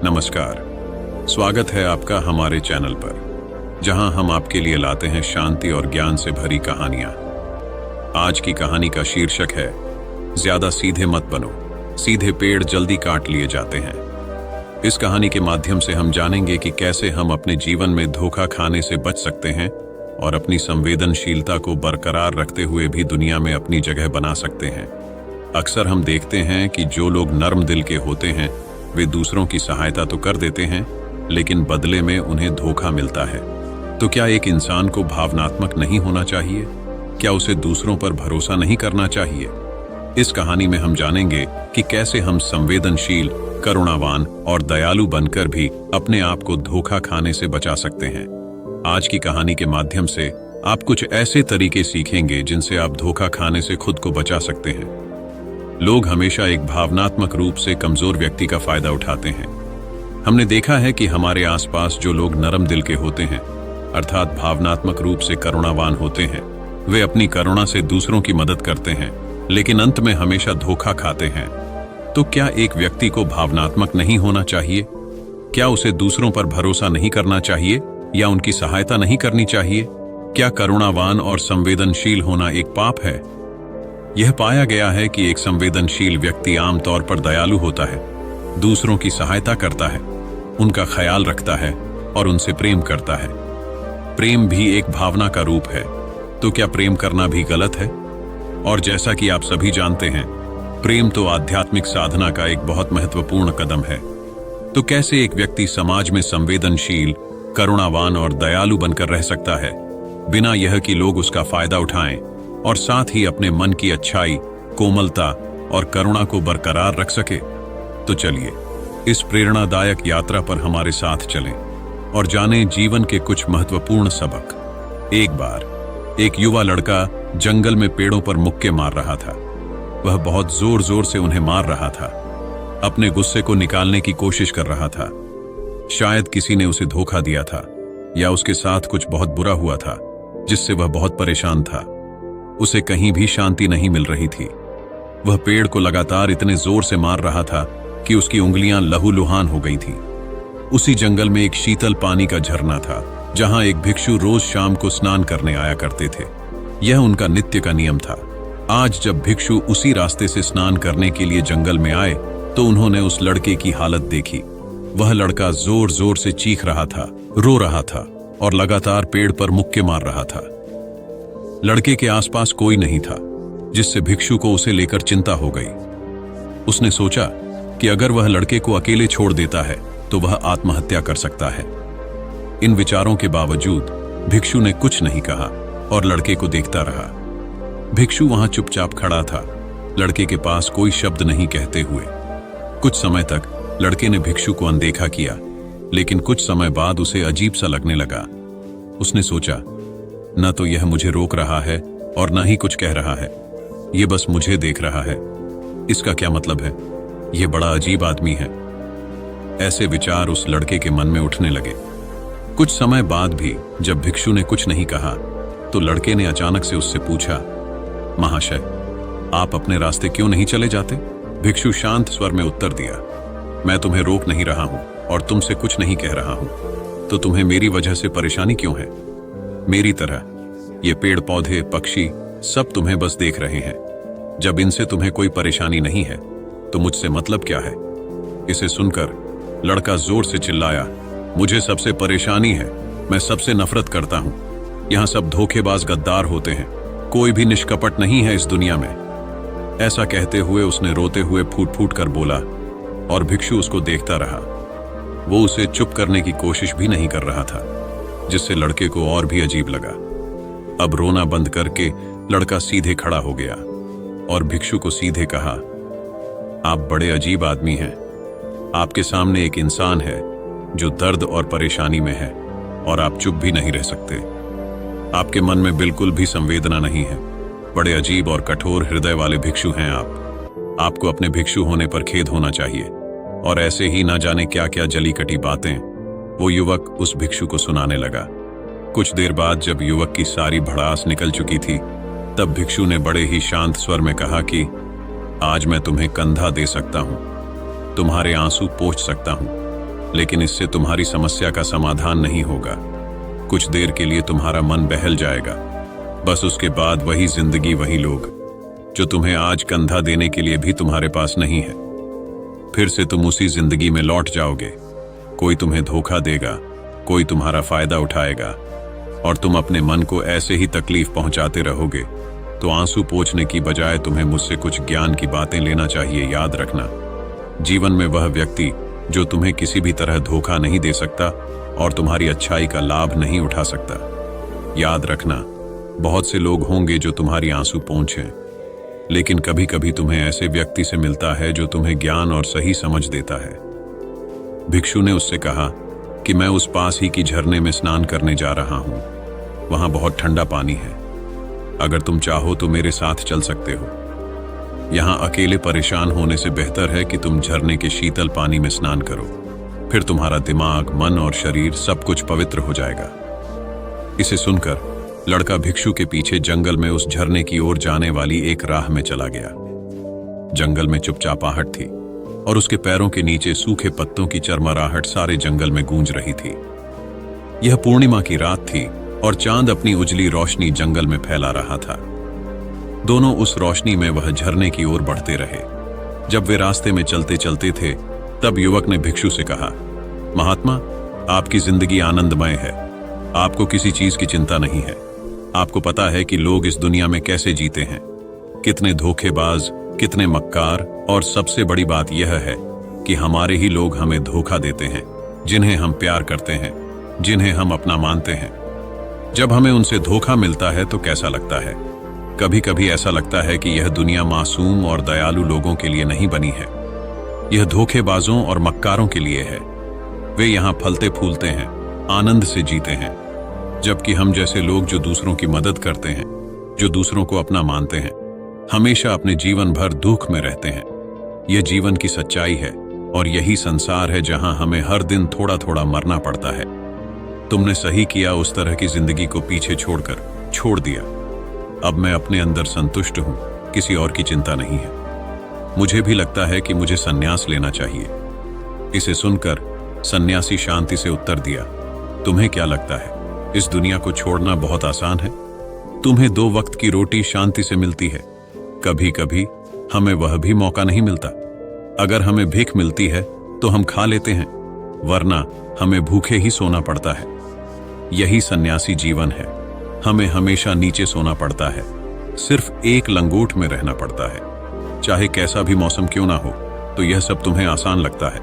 नमस्कार। स्वागत है आपका हमारे चैनल पर, जहां हम आपके लिए लाते हैं शांति और ज्ञान से भरी कहानियां। आज की कहानी का शीर्षक है ज्यादा सीधे मत बनो, सीधे पेड़ जल्दी काट लिए जाते हैं। इस कहानी के माध्यम से हम जानेंगे कि कैसे हम अपने जीवन में धोखा खाने से बच सकते हैं और अपनी संवेदनशीलता को बरकरार रखते हुए भी दुनिया में अपनी जगह बना सकते हैं। अक्सर हम देखते हैं कि जो लोग नर्म दिल के होते हैं वे दूसरों की सहायता तो कर देते हैं, लेकिन बदले में उन्हें धोखा मिलता है। तो क्या एक इंसान को भावनात्मक नहीं होना चाहिए? क्या उसे दूसरों पर भरोसा नहीं करना चाहिए? इस कहानी में हम जानेंगे कि कैसे हम संवेदनशील, करुणावान और दयालु बनकर भी अपने आप को धोखा खाने से बचा सकते हैं। आज की कहानी के माध्यम से आप कुछ ऐसे तरीके सीखेंगे जिनसे आप धोखा खाने से खुद को बचा सकते हैं। लोग हमेशा एक भावनात्मक रूप से कमजोर व्यक्ति का फायदा उठाते हैं। हमने देखा है कि हमारे आसपास जो लोग नरम दिल के होते हैं, अर्थात भावनात्मक रूप से करुणावान होते हैं, वे अपनी करुणा से दूसरों की मदद करते हैं, लेकिन अंत में हमेशा धोखा खाते हैं। तो क्या एक व्यक्ति को भावनात्मक नहीं होना चाहिए? क्या उसे दूसरों पर भरोसा नहीं करना चाहिए या उनकी सहायता नहीं करनी चाहिए? क्या करुणावान और संवेदनशील होना एक पाप है? यह पाया गया है कि एक संवेदनशील व्यक्ति आमतौर पर दयालु होता है, दूसरों की सहायता करता है, उनका ख्याल रखता है और उनसे प्रेम करता है। प्रेम भी एक भावना का रूप है, तो क्या प्रेम करना भी गलत है? और जैसा कि आप सभी जानते हैं, प्रेम तो आध्यात्मिक साधना का एक बहुत महत्वपूर्ण कदम है। तो कैसे एक व्यक्ति समाज में संवेदनशील, करुणावान और दयालु बनकर रह सकता है, बिना यह कि लोग उसका फायदा उठाएं और साथ ही अपने मन की अच्छाई, कोमलता और करुणा को बरकरार रख सके? तो चलिए इस प्रेरणादायक यात्रा पर हमारे साथ चलें और जानें जीवन के कुछ महत्वपूर्ण सबक। एक बार एक युवा लड़का जंगल में पेड़ों पर मुक्के मार रहा था। वह बहुत जोर जोर से उन्हें मार रहा था, अपने गुस्से को निकालने की कोशिश कर रहा था। शायद किसी ने उसे धोखा दिया था या उसके साथ कुछ बहुत बुरा हुआ था, जिससे वह बहुत परेशान था। उसे कहीं भी शांति नहीं मिल रही थी। वह पेड़ को लगातार इतने जोर से मार रहा था कि उसकी उंगलियां लहूलुहान हो गई थीं। उसी जंगल में एक शीतल पानी का झरना था, जहां एक भिक्षु रोज शाम को स्नान करने आया करते थे। यह उनका नित्य का नियम था। आज जब भिक्षु उसी रास्ते से स्नान करने के लिए जंगल में आए, तो उन्होंने उस लड़के की हालत देखी। वह लड़का जोर जोर से चीख रहा था, रो रहा था और लगातार पेड़ पर मुक्के मार रहा था। लड़के के आसपास कोई नहीं था, जिससे भिक्षु को उसे लेकर चिंता हो गई। उसने सोचा कि अगर वह लड़के को अकेले छोड़ देता है तो वह आत्महत्या कर सकता है। इन विचारों के बावजूद भिक्षु ने कुछ नहीं कहा और लड़के को देखता रहा। भिक्षु वहां चुपचाप खड़ा था, लड़के के पास कोई शब्द नहीं कहते हुए। कुछ समय तक लड़के ने भिक्षु को अनदेखा किया, लेकिन कुछ समय बाद उसे अजीब सा लगने लगा। उसने सोचा, न तो यह मुझे रोक रहा है और न ही कुछ कह रहा है, यह बस मुझे देख रहा है। इसका क्या मतलब है? यह बड़ा अजीब आदमी है। ऐसे विचार उस लड़के के मन में उठने लगे। कुछ समय बाद भी जब भिक्षु ने कुछ नहीं कहा, तो लड़के ने अचानक से उससे पूछा, महाशय, आप अपने रास्ते क्यों नहीं चले जाते? भिक्षु शांत स्वर में उत्तर दिया, मैं तुम्हें रोक नहीं रहा हूं और तुमसे कुछ नहीं कह रहा हूं, तो तुम्हें मेरी वजह से परेशानी क्यों है? मेरी तरह ये पेड़ पौधे, पक्षी सब तुम्हें बस देख रहे हैं। जब इनसे तुम्हें कोई परेशानी नहीं है तो मुझसे मतलब क्या है? इसे सुनकर लड़का जोर से चिल्लाया, मुझे सबसे परेशानी है, मैं सबसे नफरत करता हूं। यहां सब धोखेबाज गद्दार होते हैं, कोई भी निष्कपट नहीं है इस दुनिया में। ऐसा कहते हुए उसने रोते हुए फूट फूट कर बोला और भिक्षु उसको देखता रहा। वो उसे चुप करने की कोशिश भी नहीं कर रहा था, जिससे लड़के को और भी अजीब लगा। अब रोना बंद करके लड़का सीधे खड़ा हो गया और भिक्षु को सीधे कहा, आप बड़े अजीब आदमी हैं। आपके सामने एक इंसान है जो दर्द और परेशानी में है और आप चुप भी नहीं रह सकते। आपके मन में बिल्कुल भी संवेदना नहीं है। बड़े अजीब और कठोर हृदय वाले भिक्षु हैं आप। आपको अपने भिक्षु होने पर खेद होना चाहिए। और ऐसे ही ना जाने क्या क्या जली कटी बातें वो युवक उस भिक्षु को सुनाने लगा। कुछ देर बाद जब युवक की सारी भड़ास निकल चुकी थी, तब भिक्षु ने बड़े ही शांत स्वर में कहा कि आज मैं तुम्हें कंधा दे सकता हूं, तुम्हारे आंसू पोंछ सकता हूं, लेकिन इससे तुम्हारी समस्या का समाधान नहीं होगा। कुछ देर के लिए तुम्हारा मन बहल जाएगा, बस उसके बाद वही जिंदगी, वही लोग जो तुम्हें आज कंधा देने के लिए भी तुम्हारे पास नहीं है। फिर से तुम उसी जिंदगी में लौट जाओगे। कोई तुम्हें धोखा देगा, कोई तुम्हारा फायदा उठाएगा, और तुम अपने मन को ऐसे ही तकलीफ पहुंचाते रहोगे। तो आंसू पोंछने की बजाय तुम्हें मुझसे कुछ ज्ञान की बातें लेना चाहिए। याद रखना, जीवन में वह व्यक्ति जो तुम्हें किसी भी तरह धोखा नहीं दे सकता और तुम्हारी अच्छाई का लाभ नहीं उठा सकता। याद रखना, बहुत से लोग होंगे जो तुम्हारी आंसू पोंछें, लेकिन कभी कभी तुम्हें ऐसे व्यक्ति से मिलता है जो तुम्हें ज्ञान और सही समझ देता है। भिक्षु ने उससे कहा कि मैं उस पास ही की झरने में स्नान करने जा रहा हूं, वहां बहुत ठंडा पानी है। अगर तुम चाहो तो मेरे साथ चल सकते हो। यहां अकेले परेशान होने से बेहतर है कि तुम झरने के शीतल पानी में स्नान करो। फिर तुम्हारा दिमाग, मन और शरीर सब कुछ पवित्र हो जाएगा। इसे सुनकर लड़का भिक्षु के पीछे जंगल में उस झरने की ओर जाने वाली एक राह में चला गया। जंगल में चुपचापाहट थी और उसके पैरों के नीचे सूखे पत्तों की चरमराहट सारे जंगल में गूंज रही थी। यह पूर्णिमा की रात थी और चांद अपनी उजली रोशनी जंगल में फैला रहा था। दोनों उस रोशनी में वह झरने की ओर बढ़ते रहे। जब वे रास्ते में चलते चलते थे, तब युवक ने भिक्षु से कहा, महात्मा, आपकी जिंदगी आनंदमय है, आपको किसी चीज की चिंता नहीं है। आपको पता है कि लोग इस दुनिया में कैसे जीते हैं, कितने धोखेबाज, कितने मक्कार, और सबसे बड़ी बात यह है कि हमारे ही लोग हमें धोखा देते हैं, जिन्हें हम प्यार करते हैं, जिन्हें हम अपना मानते हैं। जब हमें उनसे धोखा मिलता है तो कैसा लगता है? कभी कभी ऐसा लगता है कि यह दुनिया मासूम और दयालु लोगों के लिए नहीं बनी है, यह धोखेबाजों और मक्कारों के लिए है। वे यहाँ फलते फूलते हैं, आनंद से जीते हैं, जबकि हम जैसे लोग जो दूसरों की मदद करते हैं, जो दूसरों को अपना मानते हैं, हमेशा अपने जीवन भर दुख में रहते हैं। यह जीवन की सच्चाई है और यही संसार है जहां हमें हर दिन थोड़ा थोड़ा मरना पड़ता है। तुमने सही किया, उस तरह की जिंदगी को पीछे छोड़ दिया। अब मैं अपने अंदर संतुष्ट हूं, किसी और की चिंता नहीं है। मुझे भी लगता है कि मुझे संन्यास लेना चाहिए। इसे सुनकर सन्यासी शांति से उत्तर दिया, तुम्हें क्या लगता है इस दुनिया को छोड़ना बहुत आसान है? तुम्हें 2 वक्त की रोटी शांति से मिलती है। कभी कभी हमें वह भी मौका नहीं मिलता। अगर हमें भीख मिलती है तो हम खा लेते हैं, वरना हमें भूखे ही सोना पड़ता है। यही सन्यासी जीवन है। हमें हमेशा नीचे सोना पड़ता है, सिर्फ एक लंगोट में रहना पड़ता है। चाहे कैसा भी मौसम क्यों ना हो, तो यह सब तुम्हें आसान लगता है,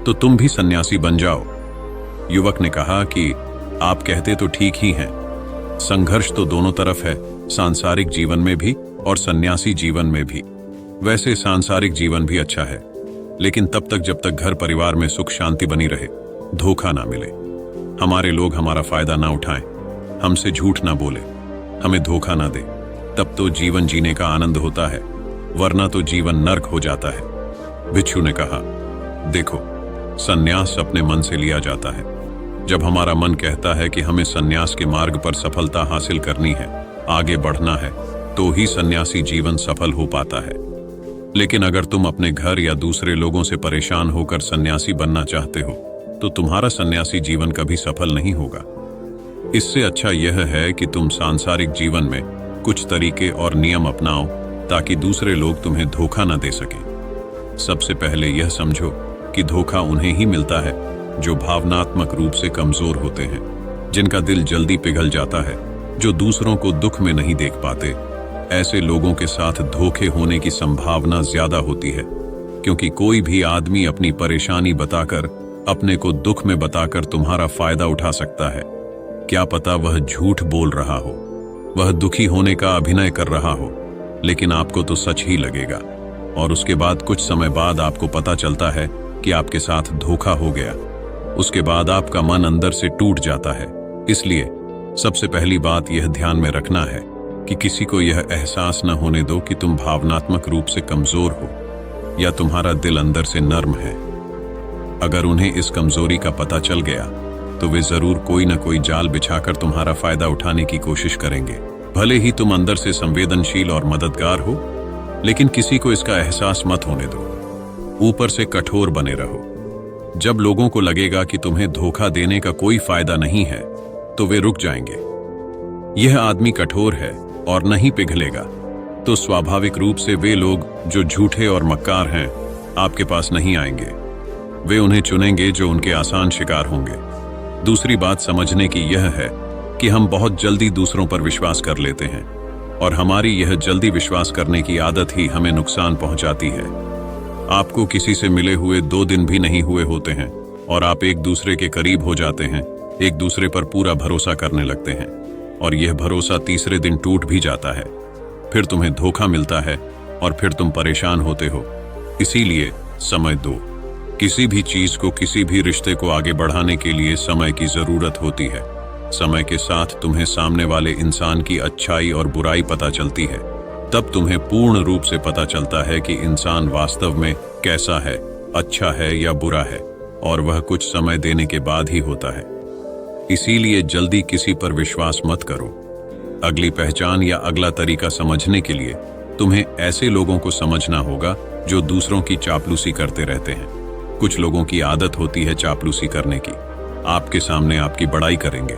तो तुम भी सन्यासी बन जाओ। युवक ने कहा कि आप कहते तो ठीक ही हैं, संघर्ष तो दोनों तरफ है, सांसारिक जीवन में भी और सन्यासी जीवन में भी। वैसे सांसारिक जीवन भी अच्छा है, लेकिन तब तक जब तक घर परिवार में सुख शांति बनी रहे, धोखा ना मिले, हमारे लोग हमारा फायदा ना उठाएं, हमसे झूठ ना बोले, हमें धोखा ना दे, तब तो जीवन जीने का आनंद होता है, वरना तो जीवन नर्क हो जाता है। भिक्षु ने कहा, देखो, सन्यास अपने मन से लिया जाता है। जब हमारा मन कहता है कि हमें सन्यास के मार्ग पर सफलता हासिल करनी है, आगे बढ़ना है, तो ही सन्यासी जीवन सफल हो पाता है। लेकिन अगर तुम अपने घर या दूसरे लोगों से परेशान होकर सन्यासी बनना चाहते हो, तो तुम्हारा सन्यासी जीवन कभी सफल नहीं होगा। इससे अच्छा यह है कि तुम सांसारिक जीवन में कुछ तरीके और नियम अपनाओ, ताकि दूसरे लोग तुम्हें धोखा न दे सकें। सबसे पहले यह समझो कि धोखा उन्हें ही मिलता है जो भावनात्मक रूप से कमजोर होते हैं, जिनका दिल जल्दी पिघल जाता है, जो दूसरों को दुख में नहीं देख पाते। ऐसे लोगों के साथ धोखे होने की संभावना ज्यादा होती है, क्योंकि कोई भी आदमी अपनी परेशानी बताकर, अपने को दुख में बताकर तुम्हारा फायदा उठा सकता है। क्या पता वह झूठ बोल रहा हो, वह दुखी होने का अभिनय कर रहा हो, लेकिन आपको तो सच ही लगेगा, और उसके बाद कुछ समय बाद आपको पता चलता है कि आपके साथ धोखा हो गया। उसके बाद आपका मन अंदर से टूट जाता है। इसलिए सबसे पहली बात यह ध्यान में रखना है कि किसी को यह एहसास न होने दो कि तुम भावनात्मक रूप से कमजोर हो या तुम्हारा दिल अंदर से नर्म है। अगर उन्हें इस कमजोरी का पता चल गया तो वे जरूर कोई न कोई जाल बिछाकर तुम्हारा फायदा उठाने की कोशिश करेंगे। भले ही तुम अंदर से संवेदनशील और मददगार हो, लेकिन किसी को इसका एहसास मत होने दो। ऊपर से कठोर बने रहो, जब लोगों को लगेगा कि तुम्हें धोखा देने का कोई फायदा नहीं है तो वे रुक जाएंगे। यह आदमी कठोर है और नहीं पिघलेगा, तो स्वाभाविक रूप से वे लोग जो झूठे और मक्कार हैं आपके पास नहीं आएंगे। वे उन्हें चुनेंगे जो उनके आसान शिकार होंगे। दूसरी बात समझने की यह है कि हम बहुत जल्दी दूसरों पर विश्वास कर लेते हैं और हमारी यह जल्दी विश्वास करने की आदत ही हमें नुकसान पहुंचाती है। आपको किसी से मिले हुए 2 दिन भी नहीं हुए होते हैं और आप एक दूसरे के करीब हो जाते हैं, एक दूसरे पर पूरा भरोसा करने लगते हैं और यह भरोसा तीसरे दिन टूट भी जाता है। फिर तुम्हें धोखा मिलता है और फिर तुम परेशान होते हो। इसीलिए समय दो। किसी भी चीज को, किसी भी रिश्ते को आगे बढ़ाने के लिए समय की जरूरत होती है। समय के साथ तुम्हें सामने वाले इंसान की अच्छाई और बुराई पता चलती है। तब तुम्हें पूर्ण रूप से पता चलता है कि इंसान वास्तव में कैसा है, अच्छा है या बुरा है, और वह कुछ समय देने के बाद ही होता है। इसीलिए जल्दी किसी पर विश्वास मत करो। अगली पहचान या अगला तरीका समझने के लिए तुम्हें ऐसे लोगों को समझना होगा जो दूसरों की चापलूसी करते रहते हैं। कुछ लोगों की आदत होती है चापलूसी करने की। आपके सामने आपकी बड़ाई करेंगे,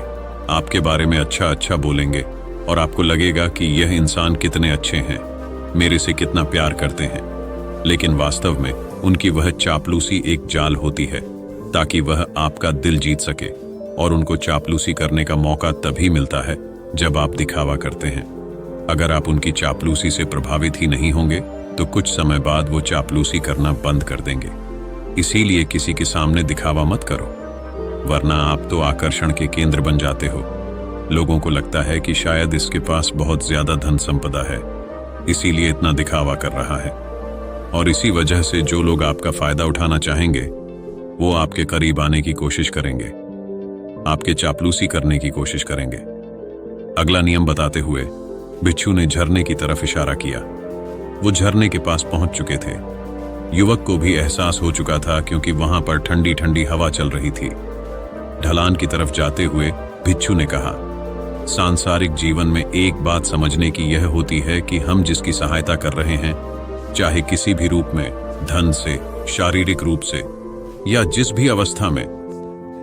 आपके बारे में अच्छा अच्छा बोलेंगे और आपको लगेगा कि यह इंसान कितने अच्छे हैं, मेरे से कितना प्यार करते हैं। लेकिन वास्तव में उनकी वह चापलूसी एक जाल होती है ताकि वह आपका दिल जीत सके, और उनको चापलूसी करने का मौका तभी मिलता है जब आप दिखावा करते हैं। अगर आप उनकी चापलूसी से प्रभावित ही नहीं होंगे तो कुछ समय बाद वो चापलूसी करना बंद कर देंगे। इसीलिए किसी के सामने दिखावा मत करो, वरना आप तो आकर्षण के केंद्र बन जाते हो। लोगों को लगता है कि शायद इसके पास बहुत ज्यादा धन संपदा है, इसीलिए इतना दिखावा कर रहा है। और इसी वजह से जो लोग आपका फायदा उठाना चाहेंगे वो आपके करीब आने की कोशिश करेंगे, आपके चापलूसी करने की कोशिश करेंगे। अगला नियम बताते हुए बिच्छू ने झरने की तरफ इशारा किया। वो झरने के पास पहुंच चुके थे। युवक को भी एहसास हो चुका था क्योंकि वहां पर ठंडी ठंडी हवा चल रही थी। ढलान की तरफ जाते हुए बिच्छू ने कहा, सांसारिक जीवन में एक बात समझने की यह होती है कि हम जिसकी सहायता कर रहे हैं, चाहे किसी भी रूप में, धन से, शारीरिक रूप से या जिस भी अवस्था में,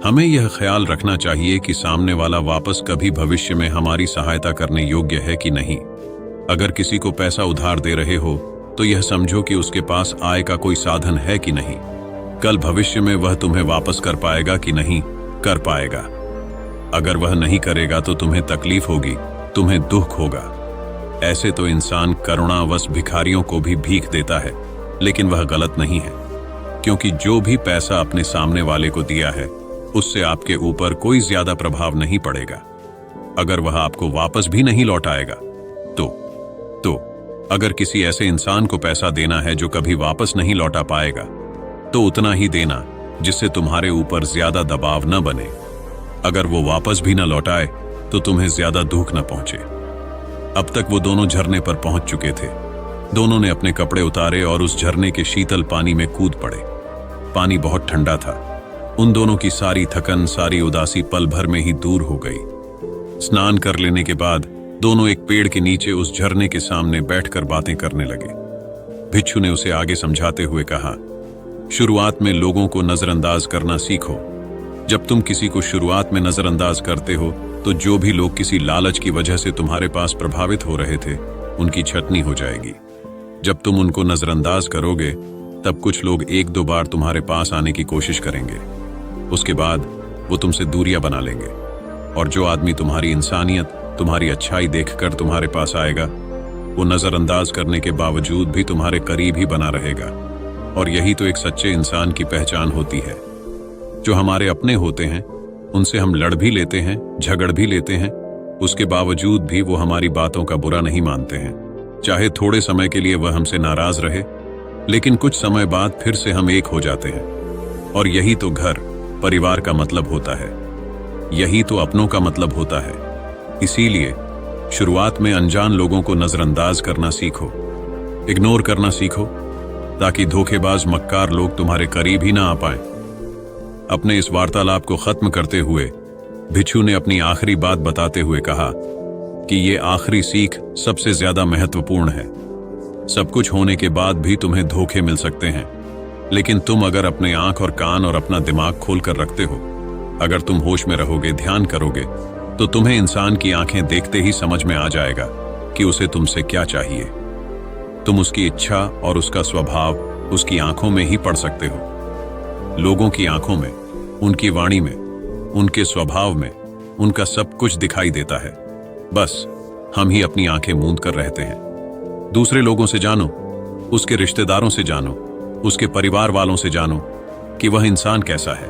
हमें यह ख्याल रखना चाहिए कि सामने वाला वापस कभी भविष्य में हमारी सहायता करने योग्य है कि नहीं। अगर किसी को पैसा उधार दे रहे हो तो यह समझो कि उसके पास आय का कोई साधन है कि नहीं। कल भविष्य में वह तुम्हें वापस कर पाएगा कि नहीं कर पाएगा। अगर वह नहीं करेगा तो तुम्हें तकलीफ होगी, तुम्हें दुख होगा। ऐसे तो इंसान करुणावश भिखारियों को भी भीख देता है, लेकिन वह गलत नहीं है, क्योंकि जो भी पैसा अपने सामने वाले को दिया है उससे आपके ऊपर कोई ज्यादा प्रभाव नहीं पड़ेगा। अगर वह आपको वापस भी नहीं लौटाएगा तो अगर किसी ऐसे इंसान को पैसा देना है जो कभी वापस नहीं लौटा पाएगा, तो उतना ही देना जिससे तुम्हारे ऊपर ज्यादा दबाव न बने। अगर वो वापस भी न लौटाए तो तुम्हें ज्यादा दुख न पहुंचे। अब तक वो दोनों झरने पर पहुंच चुके थे। दोनों ने अपने कपड़े उतारे और उस झरने के शीतल पानी में कूद पड़े। पानी बहुत ठंडा था। उन दोनों की सारी थकन, सारी उदासी पल भर में ही दूर हो गई। स्नान कर लेने के बाद दोनों एक पेड़ के नीचे उस झरने के सामने बैठकर बातें करने लगे। भिक्षु ने उसे आगे समझाते हुए कहा, शुरुआत में लोगों को नजरअंदाज करना सीखो। जब तुम किसी को शुरुआत में नजरअंदाज करते हो तो जो भी लोग किसी लालच की वजह से तुम्हारे पास प्रभावित हो रहे थे, उनकी छटनी हो जाएगी। जब तुम उनको नजरअंदाज करोगे तब कुछ लोग 1-2 बार तुम्हारे पास आने की कोशिश करेंगे। उसके बाद वो तुमसे दूरियां बना लेंगे, और जो आदमी तुम्हारी इंसानियत, तुम्हारी अच्छाई देखकर तुम्हारे पास आएगा, वो नजरअंदाज करने के बावजूद भी तुम्हारे करीब ही बना रहेगा। और यही तो एक सच्चे इंसान की पहचान होती है। जो हमारे अपने होते हैं उनसे हम लड़ भी लेते हैं, झगड़ भी लेते हैं, उसके बावजूद भी वो हमारी बातों का बुरा नहीं मानते हैं। चाहे थोड़े समय के लिए वह हमसे नाराज रहे, लेकिन कुछ समय बाद फिर से हम एक हो जाते हैं। और यही तो घर परिवार का मतलब होता है, यही तो अपनों का मतलब होता है। इसीलिए शुरुआत में अनजान लोगों को नजरअंदाज करना सीखो, इग्नोर करना सीखो, ताकि धोखेबाज मक्कार लोग तुम्हारे करीब ही ना आ पाएं। अपने इस वार्तालाप को खत्म करते हुए भिक्षु ने अपनी आखिरी बात बताते हुए कहा कि ये आखिरी सीख सबसे ज्यादा महत्वपूर्ण है। सब कुछ होने के बाद भी तुम्हें धोखे मिल सकते हैं, लेकिन तुम अगर अपने आंख और कान और अपना दिमाग खोल कर रखते हो, अगर तुम होश में रहोगे, ध्यान करोगे, तो तुम्हें इंसान की आंखें देखते ही समझ में आ जाएगा कि उसे तुमसे क्या चाहिए। तुम उसकी इच्छा और उसका स्वभाव उसकी आंखों में ही पढ़ सकते हो। लोगों की आंखों में, उनकी वाणी में, उनके स्वभाव में, उनका सब कुछ दिखाई देता है। बस हम ही अपनी आंखें मूंद कर रहते हैं। दूसरे लोगों से जानो, उसके रिश्तेदारों से जानो, उसके परिवार वालों से जानो कि वह इंसान कैसा है,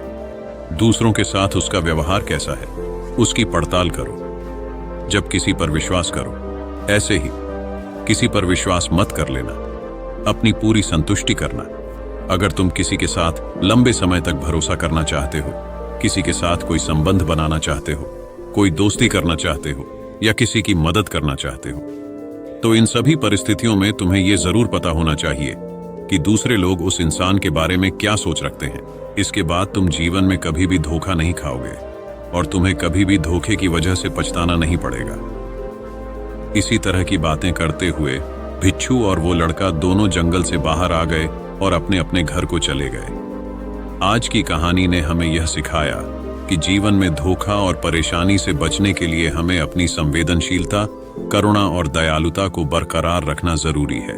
दूसरों के साथ उसका व्यवहार कैसा है, उसकी पड़ताल करो। जब किसी पर विश्वास करो, ऐसे ही किसी पर विश्वास मत कर लेना, अपनी पूरी संतुष्टि करना। अगर तुम किसी के साथ लंबे समय तक भरोसा करना चाहते हो, किसी के साथ कोई संबंध बनाना चाहते हो, कोई दोस्ती करना चाहते हो या किसी की मदद करना चाहते हो, तो इन सभी परिस्थितियों में तुम्हें यह जरूर पता होना चाहिए कि दूसरे लोग उस इंसान के बारे में क्या सोच रखते हैं। इसके बाद तुम जीवन में कभी भी धोखा नहीं खाओगे और तुम्हें कभी भी धोखे की वजह से पछताना नहीं पड़ेगा। इसी तरह की बातें करते हुए भिक्षु और वो लड़का दोनों जंगल से बाहर आ गए और अपने अपने घर को चले गए। आज की कहानी ने हमें यह सिखाया कि जीवन में धोखा और परेशानी से बचने के लिए हमें अपनी संवेदनशीलता, करुणा और दयालुता को बरकरार रखना जरूरी है।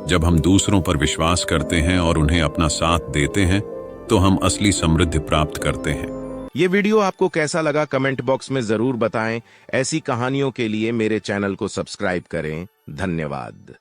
जब हम दूसरों पर विश्वास करते हैं और उन्हें अपना साथ देते हैं, तो हम असली समृद्धि प्राप्त करते हैं। ये वीडियो आपको कैसा लगा कमेंट बॉक्स में जरूर बताएं। ऐसी कहानियों के लिए मेरे चैनल को सब्सक्राइब करें। धन्यवाद।